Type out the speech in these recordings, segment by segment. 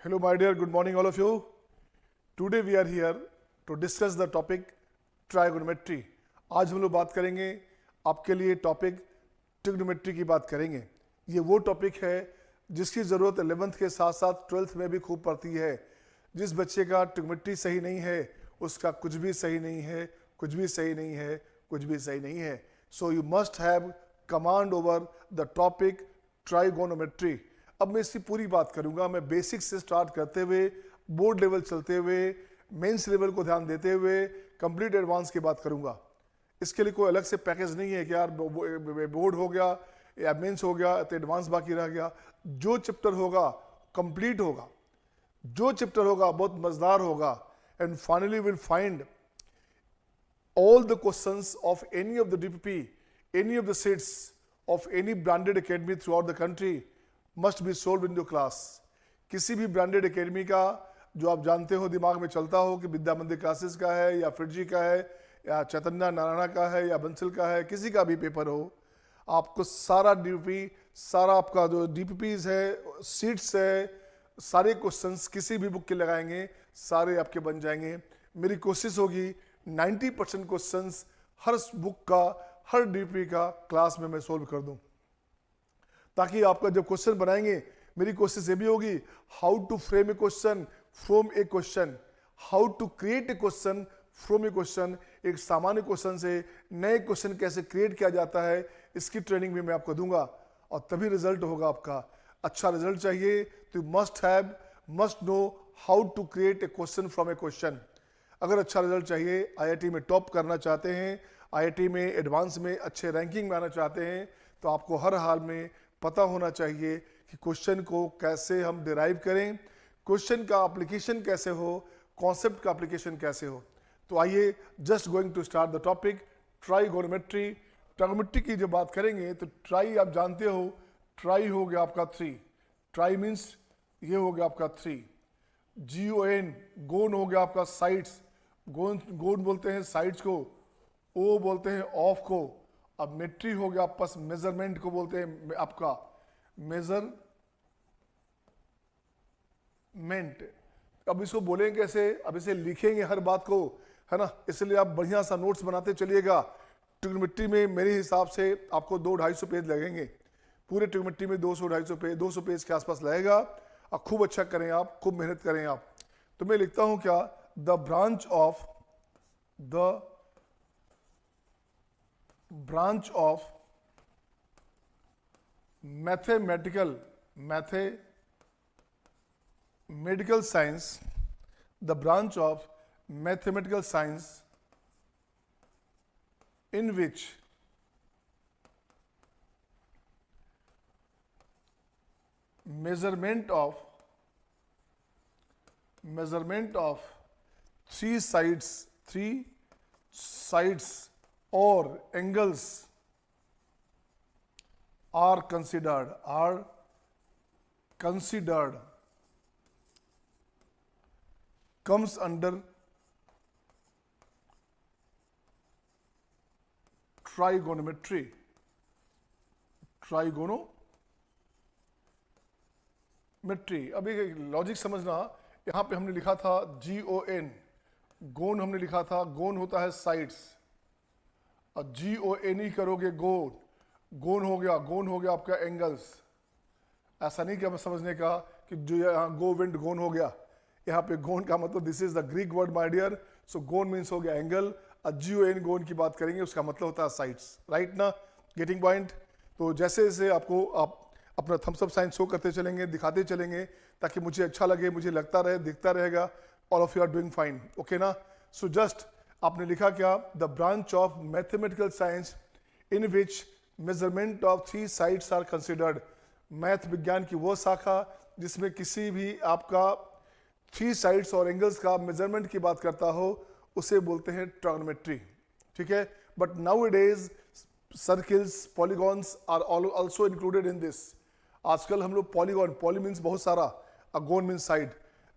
Hello, my dear. Good morning, all of you. Today we are here to discuss the topic trigonometry. आज हम लोग बात करेंगे आपके लिए टॉपिक ट्रिग्नोमेट्री की बात करेंगे। ये वो टॉपिक है जिसकी ज़रूरत 11th के साथ साथ 12th में भी खूब पड़ती है। जिस बच्चे का ट्रिग्नोमेट्री सही नहीं है उसका कुछ भी सही नहीं है, कुछ भी सही नहीं है, कुछ भी सही नहीं है। So you must have command over the topic trigonometry. अब मैं इसकी पूरी बात करूंगा। मैं बेसिक से स्टार्ट करते हुए बोर्ड लेवल चलते हुए मेंस लेवल को ध्यान देते हुए कंप्लीट एडवांस की बात करूंगा। इसके लिए कोई अलग से पैकेज नहीं है कि यार बोर्ड हो गया या मेंस हो गया तो एडवांस बाकी रह गया। जो चैप्टर होगा कंप्लीट होगा, जो चैप्टर होगा बहुत मजेदार होगा। And finally will find all the questions of any of the DPP, any of the seats of any branded academy throughout the country must be solved in your class. किसी भी branded academy का जो आप जानते हो, दिमाग में चलता हो कि विद्या मंदिर क्लासेस का है या फिरजी का है या चैतन्य नारायणा का है या बंसल का है, किसी का भी पेपर हो, आपको सारा डीपीपी, सारा आपका जो डीपीपीज है, सीट्स है, सारे क्वेश्चंस किसी भी बुक के लगाएंगे, सारे आपके बन जाएंगे। मेरी कोशिश होगी 90% क्वेश्चंस हर बुक का, हर डीपी का क्लास में मैं सोल्व कर दूं, ताकि आपका जब क्वेश्चन बनाएंगे मेरी कोशिश ये भी होगी how to frame a question from a question, how to create a question from a question. एक सामान्य क्वेश्चन से नए क्वेश्चन कैसे क्रिएट किया जाता है, इसकी ट्रेनिंग भी मैं आपको दूंगा और तभी रिजल्ट होगा आपका। अच्छा रिजल्ट चाहिए तो must know how to create a question from a question. अगर अच्छा रिजल्ट चाहिए, आईआईटी में टॉप करना चाहते हैं, आईआईटी में एडवांस में अच्छे रैंकिंग में आना चाहते हैं, तो आपको हर हाल में पता होना चाहिए कि क्वेश्चन को कैसे हम डिराइव करें, क्वेश्चन का एप्लीकेशन कैसे हो, कॉन्सेप्ट का एप्लीकेशन कैसे हो। तो आइए just going to start the topic trigonometry. Trigonometry की जब बात करेंगे तो ट्राई आप जानते हो, ट्राई हो गया आपका 3, ट्राई मीन्स ये हो गया आपका 3। GON गोन हो गया आपका साइड्स, गोन बोलते हैं साइड्स को, ओ बोलते हैं ऑफ को। अब मेट्री हो गया आपस मेजरमेंट को बोलते हैं आपका मेजरमेंट। अब इसको बोलेंगे कैसे, अब इसे लिखेंगे हर बात को, है ना। इसलिए आप बढ़िया सा नोट्स बनाते चलिएगा। ट्रिग्नोमेट्री में मेरे हिसाब से आपको 200-250 पेज लगेंगे। पूरे ट्रिग्नोमेट्री में 200-250 पेज के आसपास लगेगा। और खूब अच्छा करें आप, खूब मेहनत करें आप। तो मैं लिखता हूं क्या, the branch of mathematical science, the branch of mathematical science in which measurement of three sides or angles are considered comes under trigonometry. अभी लॉजिक समझना, यहां पे हमने लिखा था GON, गोन हमने लिखा था, गोन होता है साइड्स, और GON ही करोगे गोन हो गया आपका एंगल्स। ऐसा नहीं क्या समझने का कि जो यहाँ गो विंड गोन हो गया, यहाँ पे गोन का मतलब this is the Greek word my dear. So gon means हो गया एंगल, GON गोन की बात करेंगे उसका मतलब होता है साइड्स, राइट ना, गेटिंग पॉइंट। तो जैसे जैसे आपको आप अपना थम्स अप साइन शो करते चलेंगे, दिखाते चलेंगे, ताकि मुझे अच्छा लगे, मुझे लगता रहे, दिखता रहेगा all of you are doing fine, okay ना। सो जस्ट आपने लिखा क्या, the branch of mathematical science in which measurement of 3 sides are considered. Math विज्ञान की वो शाखा जिसमें किसी भी आपका 3 साइड्स और एंगल्स का मेजरमेंट की बात करता हो उसे बोलते हैं ट्राइगोनोमेट्री, ठीक है। But nowadays circles, polygons are also included in this. आजकल हम लोग पॉलीगॉन, पॉली मीन्स बहुत सारा, गोन मीन्स साइड,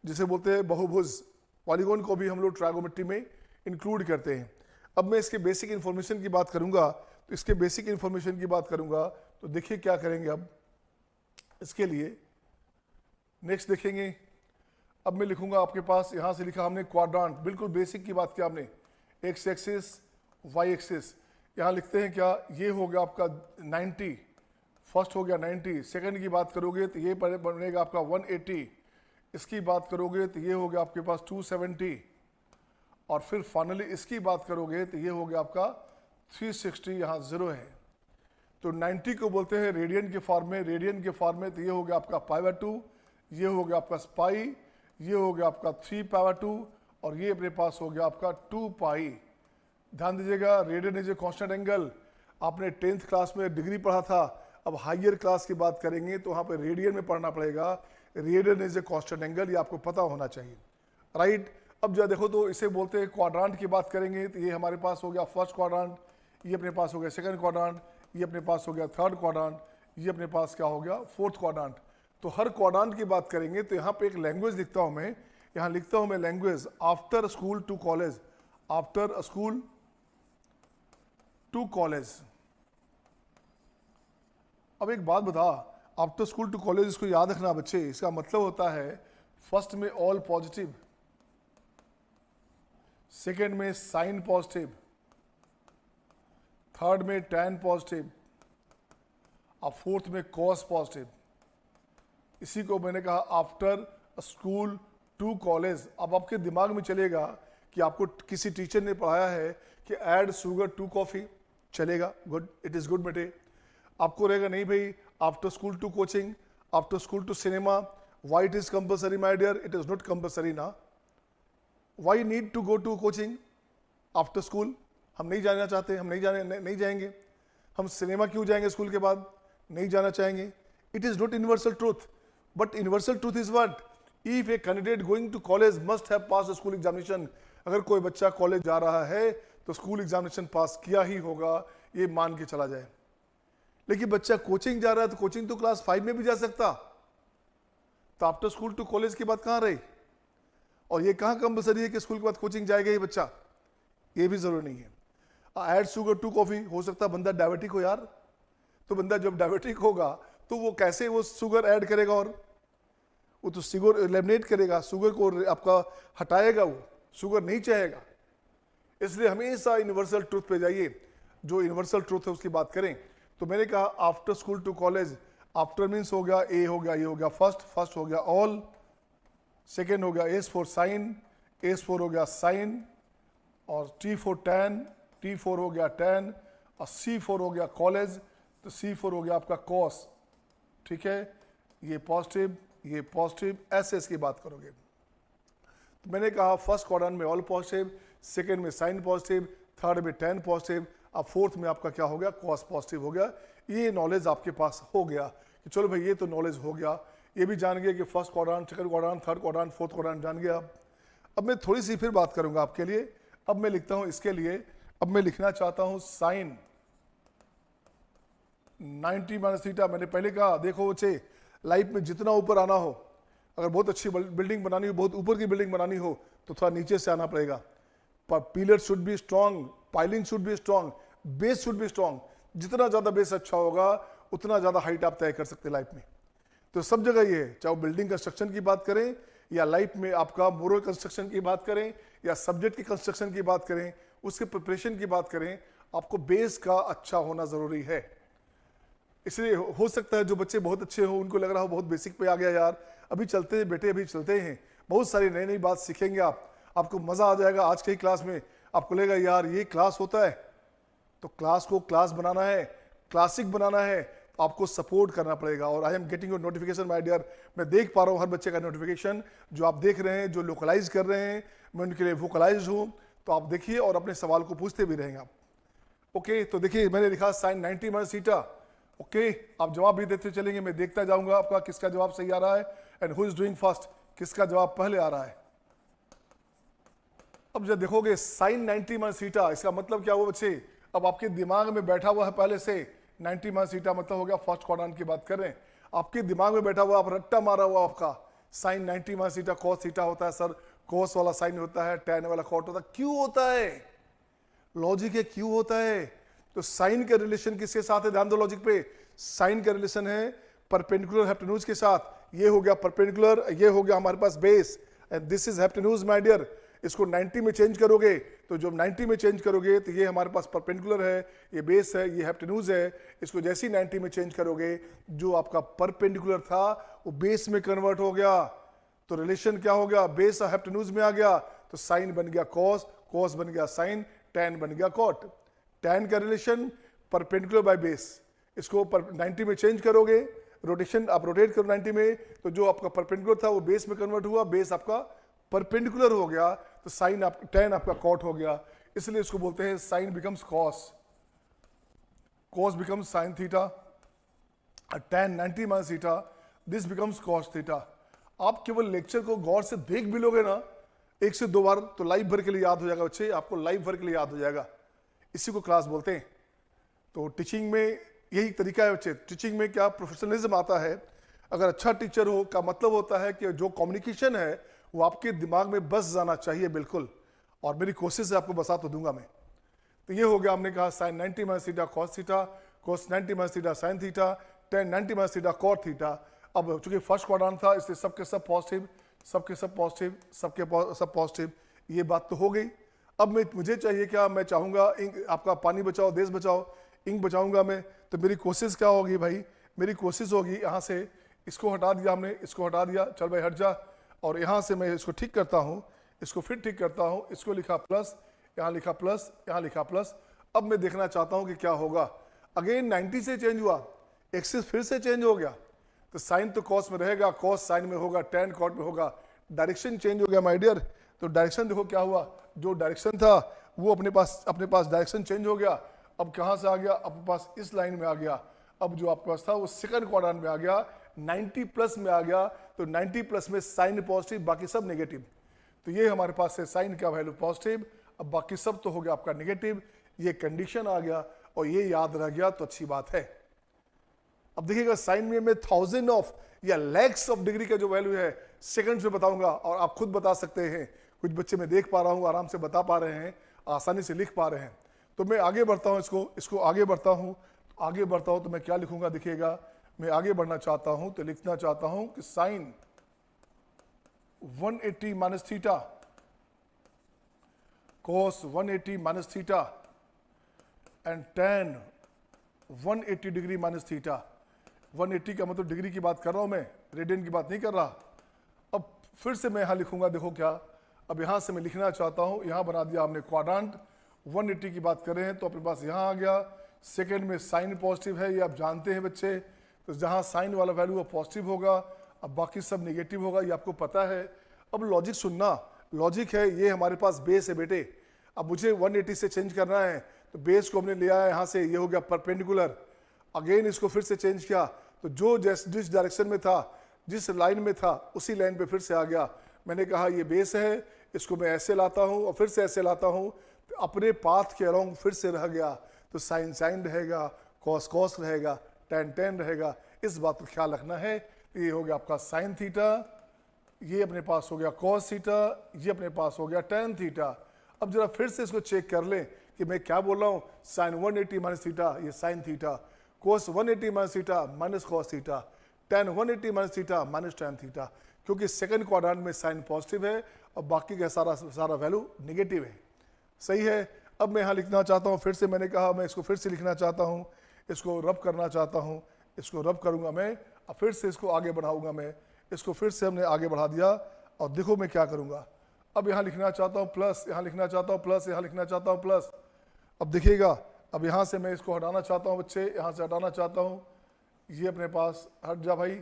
जिसे बोलते हैं बहुभुज, पॉलीगॉन को भी हम लोग ट्राइगोनोमेट्री में इंक्लूड करते हैं। अब मैं इसके बेसिक इंफॉर्मेशन की बात करूंगा, तो इसके बेसिक इंफॉर्मेशन की बात करूंगा तो देखिए क्या करेंगे। अब इसके लिए नेक्स्ट देखेंगे अब मैं लिखूंगा आपके पास, यहां से लिखा हमने क्वाड्रांट, बिल्कुल बेसिक की बात किया हमने, एक्स एक्सिस वाई एक्सिस। यहाँ लिखते हैं क्या, ये हो गया आपका 90, फर्स्ट हो गया 90, सेकंड की बात करोगे तो ये बनेगा आपका 180, इसकी बात करोगे तो ये हो गया आपके पास 270, और फिर फाइनली इसकी बात करोगे तो ये हो गया आपका 360, यहाँ 0 है। तो 90 को बोलते हैं रेडियन के फॉर्म में, रेडियन के फॉर्म में तो ये हो गया आपका π/2, ये हो गया आपका पाई, ये हो गया आपका 3π/2, और ये अपने पास हो गया आपका 2π। ध्यान दीजिएगा, radian is a constant angle, आपने 10th क्लास में डिग्री पढ़ा था। अब हायर क्लास की बात करेंगे तो वहाँ पे रेडियन में पढ़ना पड़ेगा, radian is a constant angle, ये आपको पता होना चाहिए, राइट। अब जब देखो तो इसे बोलते हैं क्वाड्रांट की बात करेंगे तो ये हमारे पास हो गया फर्स्ट क्वाड्रांट, ये अपने पास हो गया सेकंड क्वाड्रांट, ये अपने पास हो गया थर्ड क्वाड्रांट, ये अपने पास क्या हो गया फोर्थ क्वाड्रांट। तो हर क्वाड्रांट की बात करेंगे तो यहाँ पे एक लैंग्वेज लिखता हूँ मैं, यहाँ लिखता हूँ मैं language after school to college, after school to college. अब एक बात बता, आफ्टर स्कूल टू कॉलेज, इसको याद रखना बच्चे, इसका मतलब होता है फर्स्ट में ऑल पॉजिटिव, सेकेंड में साइन पॉजिटिव, थर्ड में टैन पॉजिटिव, और फोर्थ में कॉस पॉजिटिव। इसी को मैंने कहा आफ्टर स्कूल टू कॉलेज। अब आपके दिमाग में चलेगा कि आपको किसी टीचर ने पढ़ाया है कि ऐड शुगर टू कॉफी, चलेगा, गुड, इट इज गुड बेटे। आपको रहेगा नहीं भाई after school to coaching, after school to cinema, why it is compulsory my dear, it is not compulsory ना। Why need to go to coaching after school, हम नहीं जाना चाहते, हम नहीं जाएंगे। हम सिनेमा क्यों जाएंगे स्कूल के बाद, नहीं जाना चाहेंगे। It is not universal truth, but universal truth is what, if a candidate going to college must have pass school examination. अगर कोई बच्चा कॉलेज जा रहा है तो स्कूल एग्जामिनेशन पास किया ही होगा, ये मान के चला जाए। लेकिन बच्चा कोचिंग जा रहा है तो कोचिंग तो क्लास 5 में भी जा सकता, तो आफ्टर स्कूल टू कॉलेज की बात कहाँ रही। और ये कहाँ कंपल्सरी है कि स्कूल के बाद कोचिंग जाएगा ही बच्चा, ये भी जरूरी नहीं है। ऐड शुगर टू कॉफी, हो सकता है बंदा डायबिटिक हो यार, तो बंदा जब डायबिटिक होगा तो वो कैसे वो शुगर ऐड करेगा, और वो तो शुगर एलिमिनेट करेगा, शुगर को आपका हटाएगा, वो शुगर नहीं चाहेगा। इसलिए हमेशा यूनिवर्सल ट्रूथ पे जाइए, जो यूनिवर्सल ट्रूथ है उसकी बात करें। तो मैंने कहा after school to college, after means हो गया ए हो गया, ये हो गया फर्स्ट, फर्स्ट हो गया ऑल, सेकेंड हो गया S for sine, S for हो गया साइन, और T for tan, T for हो गया टैन, और सी फॉर हो गया कॉलेज, तो सी फॉर हो गया आपका कॉस, ठीक है। ये पॉजिटिव, ये पॉजिटिव, ऐसे इसकी बात करोगे। तो मैंने कहा फर्स्ट क्वाड्रेंट में ऑल पॉजिटिव, सेकेंड में साइन पॉजिटिव, थर्ड में टैन पॉजिटिव, अब फोर्थ में आपका क्या हो गया, कॉस पॉजिटिव हो गया। ये नॉलेज आपके पास हो गया कि चलो भाई ये तो नॉलेज हो गया, ये भी जान गया कि first quadrant, second quadrant, third quadrant, fourth quadrant जान गया। अब मैं थोड़ी सी फिर बात करूंगा आपके लिए। अब मैं लिखता हूं इसके लिए, अब मैं लिखना चाहता हूं साइन 90 माइनस थीटा। मैंने पहले कहा देखो बच्चे, लाइफ में जितना ऊपर आना हो, अगर बहुत अच्छी बिल्डिंग बनानी हो, बहुत ऊपर की बिल्डिंग बनानी हो, तो थोड़ा नीचे से आना पड़ेगा। Pillar should be strong, piling should be strong, base should be strong. जितना ज्यादा बेस अच्छा होगा उतना ज्यादा हाइट आप तय कर सकते हैं लाइफ में। तो सब जगह ये है, चाहे बिल्डिंग कंस्ट्रक्शन की बात करें या लाइफ में आपका मोरल कंस्ट्रक्शन की बात करें या सब्जेक्ट की कंस्ट्रक्शन की बात करें, उसके प्रिपरेशन की बात करें, आपको बेस का अच्छा होना जरूरी है। इसलिए हो सकता है जो बच्चे बहुत अच्छे हो उनको लग रहा हो बहुत बेसिक पे आ गया यार, अभी चलते हैं बेटे, अभी चलते हैं, बहुत सारी नई नई बात सीखेंगे आप, आपको मजा आ जाएगा आज की क्लास में। आपको लगेगा यार ये क्लास होता है, तो क्लास को क्लास बनाना है, क्लासिक बनाना है, तो आपको सपोर्ट करना पड़ेगा। और I am getting your notification my dear, मैं देख पा रहा हूँ हर बच्चे का नोटिफिकेशन जो आप देख रहे हैं, जो लोकलाइज कर रहे हैं, मैं उनके लिए वोकलाइज हूँ। तो आप देखिए और अपने सवाल को पूछते भी रहेंगे आप। ओके, तो देखिए मैंने लिखा साइन 90 माइनस थीटा। ओके, आप जवाब भी देते चलेंगे, मैं देखता जाऊंगा आपका किसका जवाब सही आ रहा है and who is doing first, किसका जवाब पहले आ रहा है। अब जब देखोगे साइन 90 माइनस थीटा, इसका मतलब क्या हुआ बच्चे, अब आपके दिमाग में बैठा हुआ है पहले से 90 माइनस थीटा, मतलब हो गया फर्स्ट क्वाड्रेंट की बात कर रहे हैं, आपके दिमाग में बैठा हुआ, आप रट्टा मारा हुआ आपका sine 90 minus theta cos theta होता है सर, कॉस वाला साइन होता है, टैन वाला कॉट होता है, क्यों होता है, लॉजिक है क्यों होता है। तो साइन का रिलेशन किसके साथ है, ध्यान दो लॉजिक पे, साइन का रिलेशन है परपेंडिकुलर हाइपोटेन्यूज के साथ। ये हो गया परपेंडिकुलर, ये हो गया हमारे पास base, and this is hypotenuse my dear. इसको 90 में चेंज करोगे तो जब 90 में चेंज करोगे तो ये हमारे पास परपेंडिकुलर है, ये बेस है, ये हाइपोटेन्यूज है। इसको जैसे ही 90 में चेंज करोगे जो आपका परपेंडिकुलर था वो बेस में कन्वर्ट हो गया, तो रिलेशन क्या हो गया, बेस हाइपोटेन्यूज में आ गया, तो साइन बन गया कॉस, कॉस बन गया साइन, टैन बन गया कॉट। टैन का रिलेशन परपेंडिकुलर बाय बेस, इसको 90 में चेंज करोगे, रोटेशन आप रोटेट करो 90 में, तो जो आपका परपेंडिकुलर था वो बेस में कन्वर्ट हुआ, बेस आपका परपेंडिकुलर हो गया, तो साइन आप टैन आपका कॉट हो गया। इसलिए इसको बोलते हैं sine becomes cos, cos becomes sine theta, tan 90 minus theta, this becomes cos theta. आप केवल लेक्चर को गौर से देख भी लोगे ना 1 से 2 बार तो लाइफ भर के लिए याद हो जाएगा बच्चे, आपको लाइफ भर के लिए याद हो जाएगा। इसी को क्लास बोलते हैं। तो टीचिंग में यही तरीका है बच्चे। टीचिंग में क्या प्रोफेशनलिज्म आता है। अगर अच्छा टीचर हो का मतलब होता है कि जो कम्युनिकेशन है वो आपके दिमाग में बस जाना चाहिए बिल्कुल, और मेरी कोशिश है आपको बसा तो दूंगा मैं। तो ये हो गया, हमने कहा sine 90 minus theta cos theta, cos 90 minus theta sine theta, tan 90 minus theta cot theta. अब चूंकि फर्स्ट क्वाड्रेंट था इसलिए सबके सब पॉजिटिव, सबके सब पॉजिटिव, सबके सब पॉजिटिव, ये बात तो हो गई। अब मुझे चाहिए क्या, मैं चाहूँगा इंक, आपका पानी बचाओ देश बचाओ, इंक बचाऊंगा मैं। तो मेरी कोशिश क्या होगी भाई, मेरी कोशिश होगी यहाँ से इसको हटा दिया हमने, इसको हटा दिया, चल भाई हट जा, और यहाँ से मैं इसको ठीक करता हूँ, इसको फिर ठीक करता हूँ, इसको लिखा प्लस, यहाँ लिखा प्लस, यहाँ लिखा प्लस। अब मैं देखना चाहता हूँ कि क्या होगा। अगेन 90 से चेंज हुआ, एक्सिस फिर से चेंज हो गया, तो साइन तो कॉस में रहेगा, कॉस साइन में होगा, टैन कॉट में होगा, डायरेक्शन चेंज हो गया माय डियर। तो डायरेक्शन देखो क्या हुआ, जो डायरेक्शन था वो अपने पास डायरेक्शन चेंज हो गया। अब कहाँ से आ गया, अपने पास इस लाइन में आ गया। अब जो आपके पास था वो सेकंड क्वाड्रेंट में आ गया, 90 प्लस में आ गया, तो 90 प्लस में साइन पॉजिटिव, बाकी सब नेगेटिव। तो ये हमारे पास है साइन का वैल्यू पॉजिटिव, अब बाकी सब तो हो गया आपका नेगेटिव। ये कंडीशन आ गया और ये याद रह गया तो अच्छी बात है। अब देखिएगा साइन में मैं 1000 ऑफ या लैक्स ऑफ डिग्री का जो वैल्यू है सेकंड्स में बताऊंगा, और आप खुद बता सकते हैं। कुछ बच्चे मैं देख पा रहा हूं आराम से बता पा रहे हैं, आसानी से लिख पा रहे हैं। तो मैं आगे बढ़ता हूं, इसको आगे बढ़ता हूं, तो मैं क्या लिखूंगा देखिएगा। मैं आगे बढ़ना चाहता हूं तो लिखना चाहता हूं कि sine 180 minus theta cos 180 minus theta and tan 180 degree minus theta. 180 का मतलब डिग्री की बात कर रहा हूं मैं, रेडियन की बात नहीं कर रहा। अब फिर से मैं यहां लिखूंगा, देखो क्या, अब यहां से मैं लिखना चाहता हूं, यहां बना दिया हमने क्वाड्रेंट, 180 की बात कर रहे हैं तो अपने पास यहां आ गया। सेकेंड में साइन पॉजिटिव है, ये आप जानते हैं बच्चे, तो जहां साइन वाला वैल्यू वो पॉजिटिव होगा, अब बाकी सब नेगेटिव होगा, ये आपको पता है। अब लॉजिक सुनना, लॉजिक है, ये हमारे पास बेस है बेटे। अब मुझे 180 से चेंज करना है, तो बेस को हमने लिया है यहाँ से, ये हो गया परपेंडिकुलर। अगेन इसको फिर से चेंज किया, तो जो जिस डायरेक्शन में था, जिस लाइन में था, उसी लाइन पे फिर से आ गया। मैंने कहा ये बेस है, इसको मैं ऐसे लाता हूँ और फिर से ऐसे लाता हूँ, तो अपने पाथ के अराउंड फिर से रह गया। तो साइन साइन रहेगा, कॉस कॉस रहेगा, टैन टैन रहेगा। इस बात का ख्याल रखना है। ये हो गया आपका साइन थीटा, ये अपने पास हो गया कॉस थीटा, ये अपने पास हो गया टैन थीटा। अब जरा फिर से इसको चेक कर लें कि मैं क्या बोल रहा हूँ। साइन 180 माइनस थीटा, ये sign theta, cos 180 minus theta minus cos theta, tan 180 minus theta minus tan theta, क्योंकि सेकंड क्वाड्रेंट में साइन पॉजिटिव है और बाकी का सारा वैल्यू नेगेटिव है। सही है। अब मैं यहाँ लिखना चाहता हूँ, फिर से मैंने कहा मैं इसको फिर से लिखना चाहता हूँ, इसको रब करना चाहता हूँ, इसको रब करूँगा मैं, अब फिर से इसको आगे बढ़ाऊँगा मैं, इसको फिर से हमने आगे बढ़ा दिया। और देखो मैं क्या करूँगा, अब यहाँ लिखना चाहता हूँ प्लस, यहाँ लिखना चाहता हूँ प्लस, यहाँ लिखना चाहता हूँ प्लस। अब देखिएगा, अब यहाँ से मैं इसको हटाना चाहता हूँ बच्चे, यहाँ से हटाना चाहता हूँ, ये अपने पास हट जा भाई।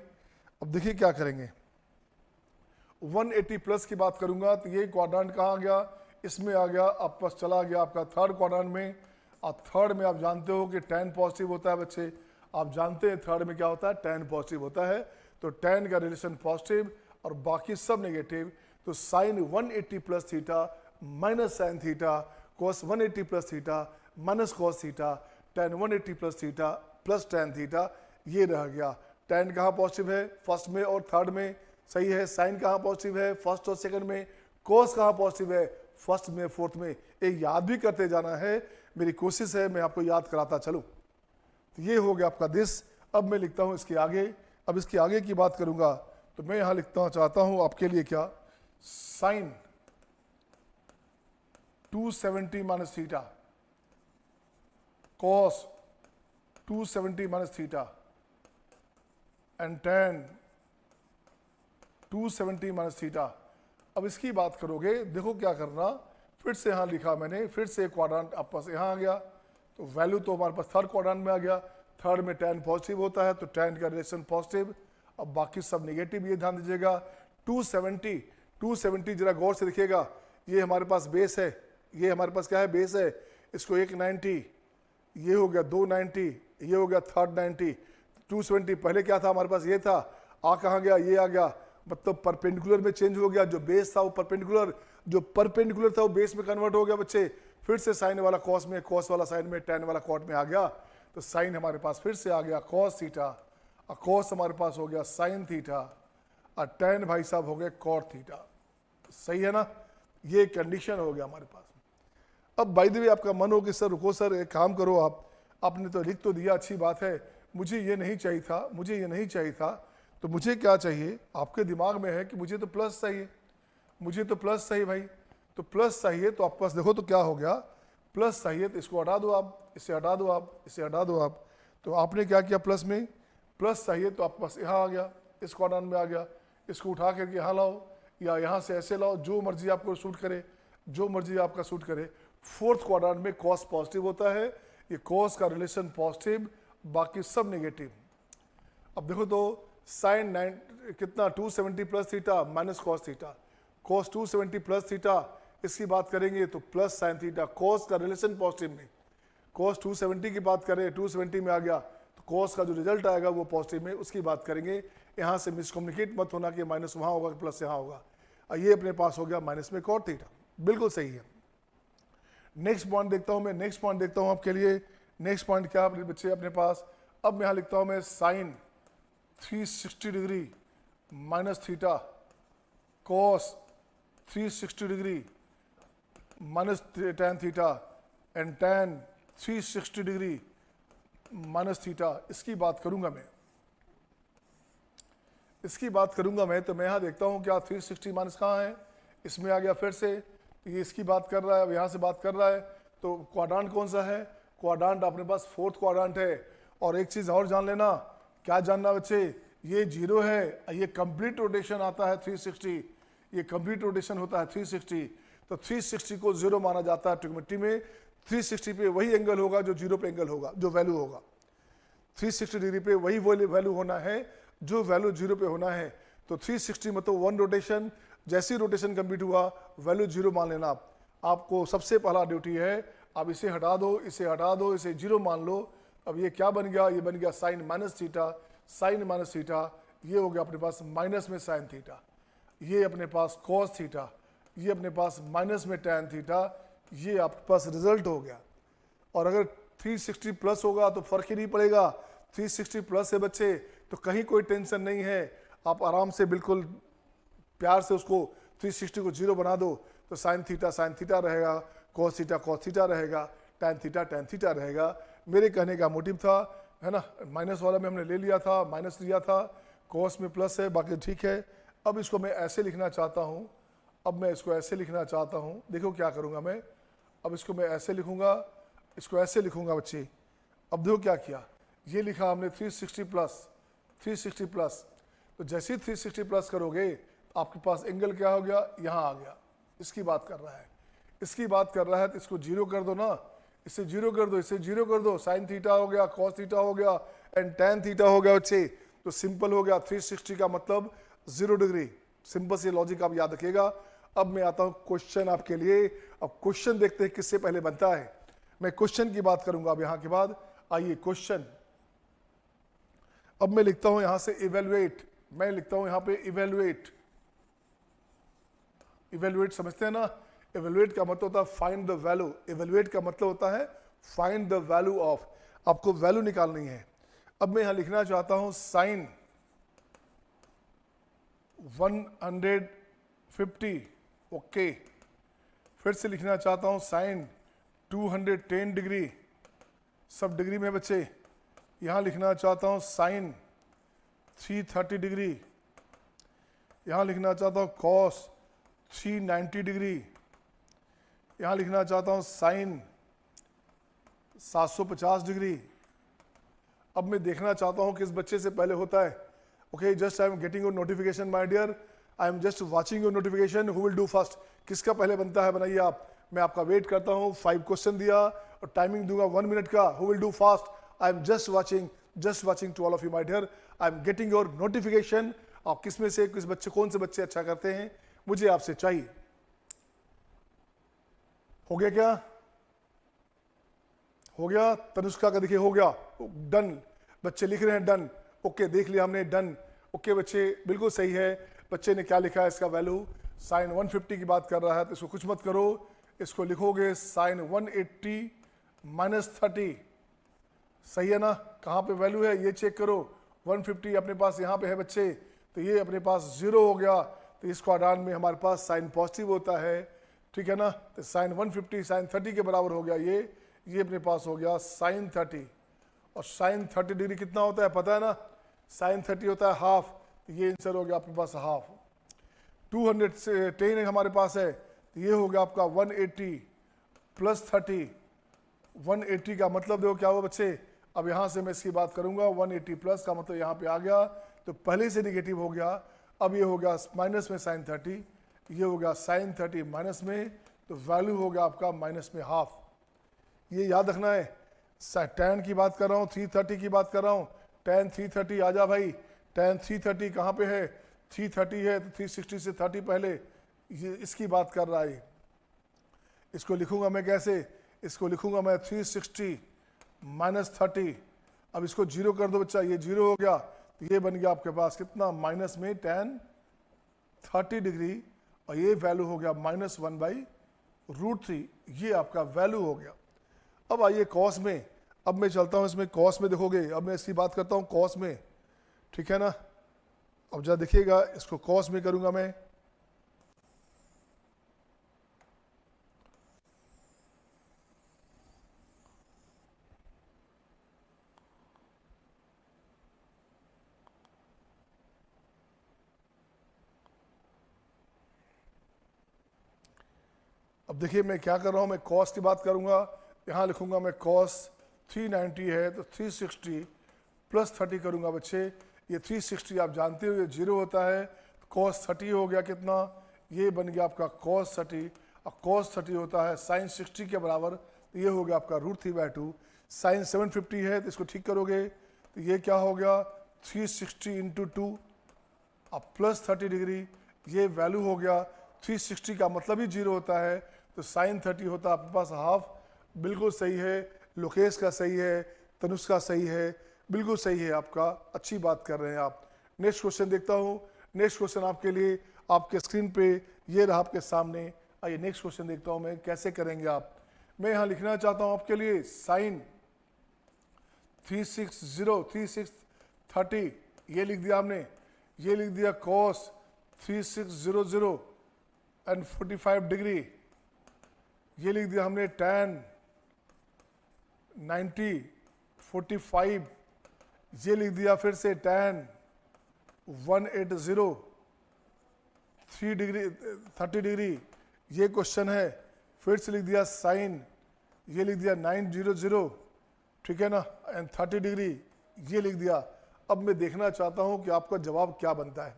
अब देखिए क्या करेंगे, 180 प्लस की बात करूँगा तो ये क्वाड्रेंट कहाँ आ गया, इसमें आ गया, अब पास चला गया आपका थर्ड क्वाड्रेंट में। अब थर्ड में आप जानते हो कि टैन पॉजिटिव होता है बच्चे, आप जानते हैं थर्ड में क्या होता है, टैन पॉजिटिव होता है। तो टैन का रिलेशन पॉजिटिव और बाकी सब नेगेटिव। तो sine 180 plus theta minus sine theta, cos 180 plus theta minus cos theta, tan 180 plus theta plus tan theta, ये रह गया। टैन कहाँ पॉजिटिव है, फर्स्ट में और थर्ड में, सही है। साइन कहाँ पॉजिटिव है, फर्स्ट और सेकंड में। कोस कहाँ पॉजिटिव है, फर्स्ट में फोर्थ में। एक याद भी करते जाना है, मेरी कोशिश है मैं आपको याद कराता चलूँ। तो ये हो गया आपका दिस। अब मैं लिखता हूँ इसके आगे, अब इसके आगे की बात करूँगा तो मैं यहाँ लिखता चाहता हूँ आपके लिए क्या, sine 270 minus theta, cos 270 minus theta and tan 270 minus theta. अब इसकी बात करोगे, देखो क्या करना, फिर से यहाँ लिखा मैंने, फिर से एक क्वाड्रेंट आपके पास यहाँ आ गया, तो वैल्यू तो हमारे पास थर्ड क्वाड्रेंट में आ गया। थर्ड में tan पॉजिटिव होता है तो tan का रिलेशन पॉजिटिव, अब बाकी सब नेगेटिव। ये ध्यान दीजिएगा 270 जरा गौर से देखिएगा, ये हमारे पास बेस है, ये हमारे पास क्या है, बेस है, इसको 190, ये हो गया 290, ये हो गया 390, 270 पहले क्या था हमारे पास, ये था, आ कहाँ गया, ये आ गया, मतलब परपेंडिकुलर में चेंज हो गया, जो बेस था वो परपेंडिकुलर, जो परपेंडिकुलर था वो बेस में कन्वर्ट हो गया बच्चे। फिर से साइन वाला कॉस में, कॉस वाला साइन में, tan वाला कॉट में आ गया, तो साइन हमारे पास फिर से आ गया कॉस थीटा, और कॉस हमारे पास हो गया साइन थीटा, और tan भाई साहब हो गए कॉट थीटा। सही है ना, ये कंडीशन हो गया हमारे पास। अब बाय द वे आपका मन हो कि सर रुको सर, एक काम करो, आपने तो लिख तो दिया, अच्छी बात है, मुझे ये नहीं चाहिए था, मुझे ये नहीं चाहिए था, तो मुझे क्या चाहिए, आपके दिमाग में है कि मुझे तो प्लस चाहिए, मुझे तो प्लस चाहिए भाई, तो प्लस चाहिए, तो आपके पास देखो तो क्या हो गया, प्लस चाहिए तो इसको हटा दो आप, इसे हटा दो आप, इसे हटा दो आप, तो आपने क्या किया, प्लस में प्लस चाहिए तो आपके पास यहाँ आ गया, इस क्वाड्रेंट में आ गया, इसको उठा करके यहाँ लाओ, या यहाँ से ऐसे लाओ, जो मर्जी आपको सूट करे, जो मर्जी आपका सूट करे। फोर्थ क्वाड्रेंट में कॉस पॉजिटिव होता है, ये कॉस का रिलेशन पॉजिटिव, बाकी सब नेगेटिव। अब देखो तो साइन 9 कितना 270 plus theta minus cos theta, cos 270 plus theta, इसकी बात करेंगे तो प्लस साइन थीटा, कॉस का रिलेशन पॉजिटिव में, कॉस 270 की बात करें 270 में आ गया, तो कॉस का जो रिजल्ट आएगा वो पॉजिटिव में, उसकी बात करेंगे। यहाँ से मिसकम्युनिकेट मत होना कि माइनस वहाँ होगा प्लस यहाँ होगा, ये अपने पास हो गया माइनस में कॉट थीटा, बिल्कुल सही है। नेक्स्ट पॉइंट देखता हूँ मैं, नेक्स्ट पॉइंट देखता हूँ आपके लिए, नेक्स्ट पॉइंट क्या अपने बच्चे अपने पास, अब मैं यहाँ लिखता हूँ मैं sine 360 degree minus theta, cos 360 degree minus tan theta and tan 360 degree minus theta. इसकी बात करूंगा मैं, इसकी बात करूंगा मैं, तो मैं यहाँ देखता हूँ क्या 360 माइनस कहाँ है, इसमें आ गया फिर से, ये इसकी बात कर रहा है, अब यहाँ से बात कर रहा है, तो क्वाड्रेंट कौन सा है, क्वाड्रेंट अपने पास फोर्थ क्वाड्रेंट है। और एक चीज़ और जान लेना, क्या जानना बच्चे, ये 0 है, ये कंप्लीट रोटेशन आता है 360, ये कंप्लीट रोटेशन होता है 360, तो 360 को 0 माना जाता है ट्रिग्नोमेट्री में। 360 पे वही एंगल होगा जो 0 पे एंगल होगा, जो वैल्यू होगा 360 डिग्री पे वही वैल्यू होना है जो वैल्यू 0 पे होना है। तो 360 मतलब 1 रोटेशन, जैसी रोटेशन कंप्लीट हुआ वैल्यू 0 मान लेना। आपको सबसे पहला ड्यूटी है, आप इसे हटा दो, इसे हटा दो, इसे 0 मान लो। अब ये क्या बन गया, ये बन गया sine minus theta, sine minus theta, ये हो गया अपने पास माइनस में साइन थीटा, ये अपने पास कॉस थीटा, ये अपने पास माइनस में tan थीटा, ये आपके पास रिजल्ट हो गया। और अगर 360 प्लस होगा तो फर्क ही नहीं पड़ेगा, 360 प्लस है बच्चे तो कहीं कोई टेंशन नहीं है, आप आराम से बिल्कुल प्यार से उसको 360 को 0 बना दो, तो साइन थीटा रहेगा, कॉस थीटा रहेगा, tan थीटा रहेगा। मेरे कहने का मोटिव था, है ना, माइनस वाला में हमने ले लिया था, माइनस लिया था, कॉस में प्लस है, बाकी ठीक है। अब इसको मैं ऐसे लिखना चाहता हूँ, अब मैं इसको ऐसे लिखना चाहता हूँ, देखो क्या करूँगा मैं, अब इसको मैं ऐसे लिखूँगा, इसको ऐसे लिखूँगा बच्चे। अब देखो क्या किया, ये लिखा हमने 360 प्लस, तो जैसे ही 360 प्लस करोगे आपके पास एंगल क्या हो गया, यहाँ आ गया, इसकी बात कर रहा है, इसकी बात कर रहा है, तो इसको 0 कर दो ना, इसे 0 कर दो, इसे 0 कर दो, साइन थीटा हो गया, कॉस थीटा हो गया एंड tan थीटा हो गया बच्चे। तो सिंपल हो गया, 360 का मतलब 0 डिग्री, सिंपल से लॉजिक आप याद रखिएगा। अब मैं आता हूं क्वेश्चन आपके लिए। अब क्वेश्चन देखते हैं किससे पहले बनता है, मैं क्वेश्चन की बात करूंगा अब यहाँ के बाद। आइए क्वेश्चन, अब मैं लिखता हूं यहां से इवेलुएट, मैं लिखता हूं यहां पे इवेलुएट, इवेलुएट समझते हैं ना, इवेलुएट का मतलब होता है फाइंड द वैल्यू, इवेलुएट का मतलब होता है फाइंड द वैल्यू ऑफ, आपको वैल्यू निकालनी है। अब मैं यहां लिखना चाहता हूं साइन 150, ओके, फिर से लिखना चाहता हूं साइन 210 डिग्री, सब डिग्री में बच्चे। यहां लिखना चाहता हूं साइन 330 डिग्री, यहां लिखना चाहता हूं कॉस 390 डिग्री, यहाँ लिखना चाहता हूँ साइन 750 डिग्री। अब मैं देखना चाहता हूँ किस बच्चे से पहले होता है। Okay, just I am getting your notification my dear, I am just watching your notification, who will do first, किसका पहले बनता है बनाइए आप। मैं आपका वेट करता हूँ, 5 क्वेश्चन दिया और टाइमिंग दूंगा 1 मिनट का, who will do fast, I am just watching to all of you my dear, I am getting your notification. आप किस में से किस बच्चे, कौन से बच्चे अच्छा करते हैं, मुझे आपसे चाहिए। हो गया क्या? हो गया? तनुष्का का देखिए हो गया, डन। बच्चे लिख रहे हैं डन। ओके, देख लिया हमने, डन। ओके बच्चे, बिल्कुल सही है। बच्चे ने क्या लिखा है, इसका वैल्यू साइन 150 की बात कर रहा है, तो इसको कुछ मत करो, इसको लिखोगे साइन 180 माइनस 30। सही है ना? कहाँ पे वैल्यू है ये चेक करो। 150 अपने पास यहाँ पे है बच्चे, तो ये अपने पास 0 हो गया, तो इसको हटाने में हमारे पास साइन पॉजिटिव होता है। ठीक है ना? तो साइन 150 साइन 30 के बराबर हो गया ये अपने पास हो गया साइन 30। और साइन 30 डिग्री कितना होता है पता है ना? साइन 30 होता है हाफ, तो ये आंसर हो गया आपके पास हाफ। 200 से 10 हमारे पास है, तो ये हो गया आपका 180 प्लस 30। 180 का मतलब देखो क्या हुआ बच्चे, अब यहाँ से मैं इसकी बात करूंगा, 180 प्लस का मतलब यहाँ पे आ गया, तो पहले से निगेटिव हो गया। अब ये हो गया माइनस में साइन 30, ये हो गया साइन 30 माइनस में, तो वैल्यू हो गया आपका माइनस में हाफ। ये याद रखना है। tan की बात कर रहा हूँ, 330 की बात कर रहा हूँ, tan 330 आ जा भाई। tan 330 कहाँ पे है? 330 है, तो 360 से 30 पहले, ये इसकी बात कर रहा है। इसको लिखूंगा मैं कैसे? इसको लिखूंगा मैं 360 माइनस 30। अब इसको 0 कर दो बच्चा, ये 0 हो गया, तो ये बन गया आपके पास कितना, माइनस में tan 30 डिग्री, और ये वैल्यू हो गया -1/√3। ये आपका वैल्यू हो गया। अब आइए कॉस में, अब मैं चलता हूँ इसमें, कॉस में देखोगे, अब मैं इसकी बात करता हूँ कॉस में। ठीक है ना? अब जरा देखिएगा, इसको कॉस में करूंगा मैं। अब देखिए मैं क्या कर रहा हूँ, मैं कॉस की बात करूंगा। यहाँ लिखूंगा मैं कॉस 390 है, तो 360 प्लस 30 करूंगा बच्चे। ये 360 आप जानते हो ये 0 होता है, तो कॉस 30 हो गया कितना, ये बन गया आपका कॉस 30, और कॉस 30 होता है साइन 60 के बराबर, तो ये हो गया आपका √3/2। साइन 750 है, तो इसको ठीक करोगे, तो ये क्या हो गया 360 इंटू 2 अब प्लस 30 डिग्री, ये वैल्यू हो गया। 360 का मतलब ही 0 होता है, तो साइन 30 होता है आपके पास हाफ। बिल्कुल सही है, लोकेश का सही है, तनुष का सही है, बिल्कुल सही है आपका, अच्छी बात कर रहे हैं आप। नेक्स्ट क्वेश्चन देखता हूँ। नेक्स्ट क्वेश्चन आपके लिए आपके स्क्रीन पे ये रहा आपके सामने। आइए नेक्स्ट क्वेश्चन देखता हूँ मैं, कैसे करेंगे आप। मैं यहाँ लिखना चाहता हूँ आपके लिए साइन 360 ये लिख दिया हमने, ये लिख दिया कॉस 3600 एंड 45 डिग्री, ये लिख दिया हमने tan 90 45, ये लिख दिया फिर से tan 180 30 डिग्री, ये क्वेश्चन है। फिर से लिख दिया साइन, ये लिख दिया 900, ठीक है ना, एंड 30 डिग्री, ये लिख दिया। अब मैं देखना चाहता हूं कि आपका जवाब क्या बनता है।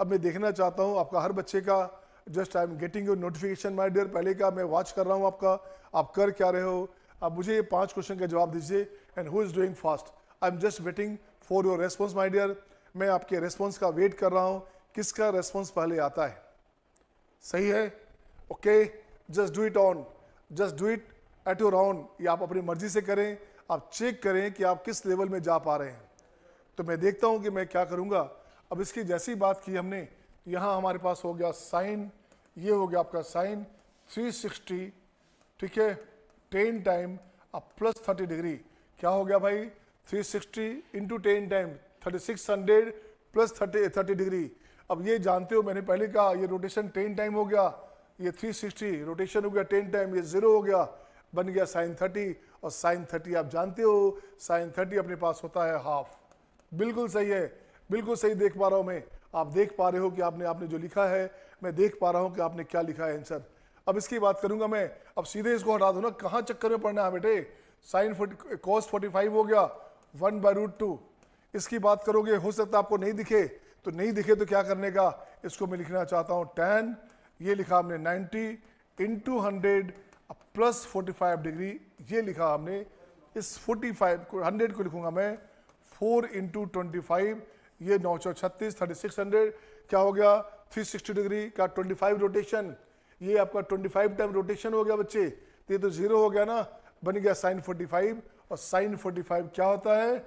अब मैं देखना चाहता हूं आपका हर बच्चे का, just I am getting your notification my dear, पहले का मैं वॉच कर रहा हूं आपका, आप कर क्या रहे हो। अब मुझे ये 5 क्वेश्चन का जवाब दीजिए, and who is doing fast. I am just waiting for your response my dear, मैं आपके रेस्पॉन्स का वेट कर रहा हूं, किसका रेस्पॉन्स पहले आता है। सही है? Okay, just do it on, just do it at your on. ये आप अपनी मर्जी से करें, आप चेक करें कि आप किस लेवल में जा पा रहे हैं। तो मैं देखता हूं कि मैं क्या करूंगा। अब इसकी जैसी बात की हमने, यहाँ हमारे पास हो गया साइन, ये हो गया आपका साइन 360, ठीक है, 10 टाइम अब प्लस 30 डिग्री, क्या हो गया भाई 360 इंटू 10 टाइम 3600 प्लस 30 डिग्री। अब ये जानते हो मैंने पहले कहा, ये रोटेशन 10 टाइम हो गया, ये 360 रोटेशन हो गया 10 टाइम, ये 0 हो गया, बन गया साइन 30। और साइन 30 आप जानते हो साइन 30 अपने पास होता है हाफ। बिल्कुल सही है, बिल्कुल सही देख पा रहा हूं मैं। आप देख पा रहे हो कि आपने जो लिखा है, मैं देख पा रहा हूं कि आपने क्या लिखा है आंसर। अब इसकी बात करूंगा मैं, अब सीधे इसको हटा दो ना, कहां चक्कर में पढ़ना है बेटे। साइन cos 45 हो गया 1/√2। इसकी बात करोगे, हो सकता है आपको नहीं दिखे, तो नहीं दिखे तो क्या करने का, इसको मैं लिखना चाहता हूं tan, ये लिखा हमने 90 इंटू 100 प्लस 45 डिग्री, ये लिखा हमने। इस 45 को 100 को लिखूंगा मैं 4 इंटू 25, ये 936 3600 क्या हो गया 360 डिग्री का 25 रोटेशन, ये आपका 25 टाइम रोटेशन हो गया बच्चे। तो ये तो 0 हो गया ना, बन गया साइन 45, और साइन 45 क्या होता है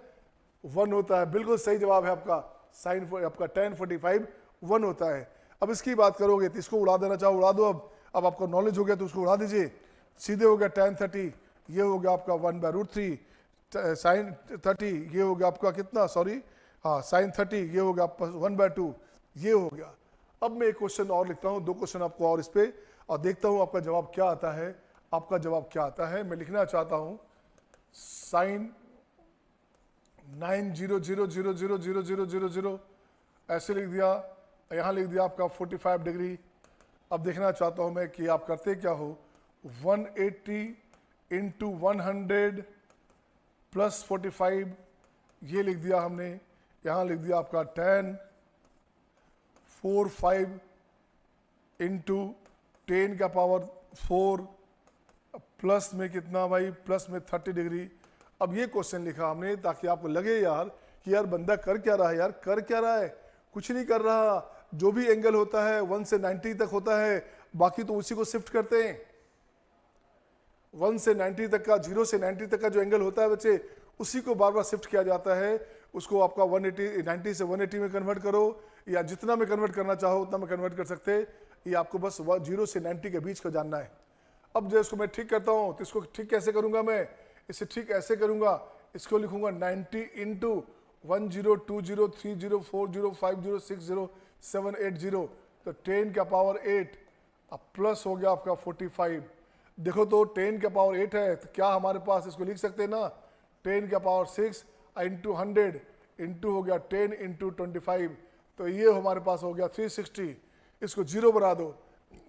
1 होता है। बिल्कुल सही जवाब है आपका, साइन आपका tan 45 1 होता है। अब इसकी बात करोगे तो इसको उड़ा देना चाहो उड़ा दो। अब आपको नॉलेज हो गया तो उसको उड़ा दीजिए, सीधे हो गया tan 30, ये हो गया आपका 1/√3 साइन 30, ये हो गया आपका कितना, सॉरी हाँ साइन 30, ये हो गया आपका 1/2, ये हो गया। अब मैं एक क्वेश्चन और लिखता हूँ, 2 क्वेश्चन आपको और इस पे, और देखता हूँ आपका जवाब क्या आता है। आपका जवाब क्या आता है, मैं लिखना चाहता हूँ साइन 9000000 ऐसे लिख दिया, यहाँ लिख दिया आपका 45 डिग्री। अब देखना चाहता हूँ मैं कि आप करते क्या हो, 180 इंटू 100 प्लस 45, ये लिख दिया हमने, यहाँ लिख दिया आपका tan 45 इंटू 10 का पावर 4 प्लस में कितना भाई, प्लस में 30 डिग्री। अब ये क्वेश्चन लिखा हमने ताकि आपको लगे यार कि यार बंदा कर क्या रहा है, यार कर क्या रहा है, कुछ नहीं कर रहा। जो भी एंगल होता है 1 से 90 तक होता है, बाकी तो उसी को शिफ्ट करते हैं। 1 से 90 तक का, 0 से 90 तक का जो एंगल होता है बच्चे, उसी को बार बार शिफ्ट किया जाता है। उसको आपका 180 90 से 180 में कन्वर्ट करो, या जितना में कन्वर्ट करना चाहो उतना में कन्वर्ट कर सकते। ये आपको बस 0 से 90 के बीच का जानना है। अब जो इसको मैं ठीक करता हूँ तो इसको ठीक कैसे करूँगा मैं, इसे ठीक ऐसे करूँगा, इसको लिखूंगा 90 इंटू 10 20 30 40 50 60 780, तो 10 का पावर 8, अब प्लस हो गया आपका 45। देखो तो 10 का पावर 8 है, तो क्या हमारे पास इसको लिख सकते हैं ना, 10 का पावर 6 इंटू 100 इंटू हो गया 10 इंटू 25, तो ये हमारे पास हो गया 360। इसको 0 बना दो,